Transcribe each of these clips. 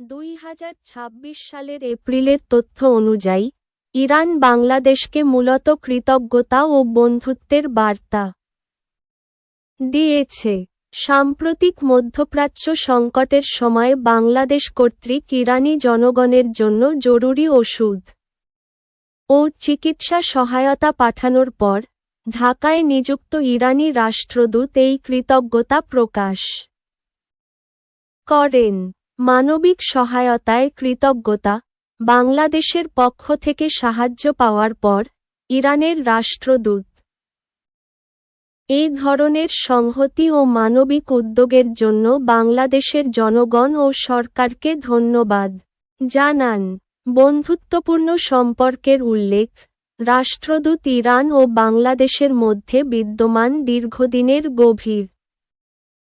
2026 সালের এপ্রিলের তথ্য অনুযায়ী, ইরান বাংলাদেশকে মূলত কৃতজ্ঞতা ও বন্ধুত্বের বার্তা দিয়েছে। সাম্প্রতিক মধ্যপ্রাচ্য সংকটের সময় বাংলাদেশ কর্তৃক ইরানি জনগণের জন্য জরুরি ওষুধ ও চিকিৎসা সহায়তা পাঠানোর পর ঢাকায় নিযুক্ত ইরানি রাষ্ট্রদূত এই কৃতজ্ঞতা প্রকাশ করেন। মানবিক সহায়তায় কৃতজ্ঞতা। বাংলাদেশের পক্ষ থেকে সাহায্য পাওয়ার পর ইরানের রাষ্ট্রদূত এই ধরনের সংহতি ও মানবিক উদ্যোগের জন্য বাংলাদেশের জনগণ ও সরকারকে ধন্যবাদ জানান। বন্ধুত্বপূর্ণ সম্পর্কের উল্লেখ। রাষ্ট্রদূত ইরান ও বাংলাদেশের মধ্যে বিদ্যমান দীর্ঘদিনের গভীর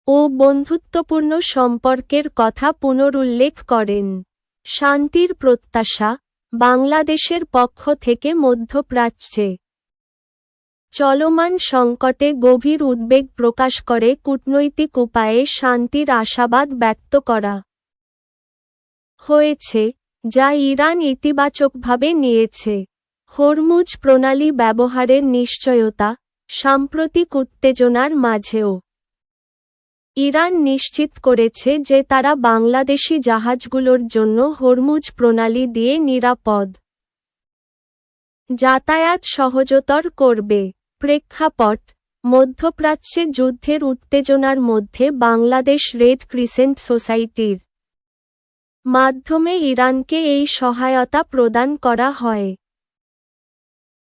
ও বন্ধুত্বপূর্ণ সম্পর্কের কথা পুনরুল্লেখ করেন। শান্তির প্রত্যাশা। বাংলাদেশের পক্ষ থেকে মধ্যপ্রাচ্যে চলমান সংকটে গভীর উদ্বেগ প্রকাশ করে কূটনৈতিক উপায়ে শান্তির আশাবাদ ব্যক্ত করা হয়েছে, যা ইরান ইতিবাচকভাবে নিয়েছে। হরমুজ প্রণালী ব্যবহারের নিশ্চয়তা। সাম্প্রতিক উত্তেজনার মাঝেও ইরান নিশ্চিত করেছে যে তারা বাংলাদেশি জাহাজগুলোর জন্য হরমুজ প্রণালী দিয়ে নিরাপদ যাতায়াত সহজতর করবে। প্রেক্ষাপট। মধ্যপ্রাচ্যে যুদ্ধের উত্তেজনার মধ্যে বাংলাদেশ রেড ক্রিসেন্ট সোসাইটির মাধ্যমে ইরানকে এই সহায়তা প্রদান করা হয়।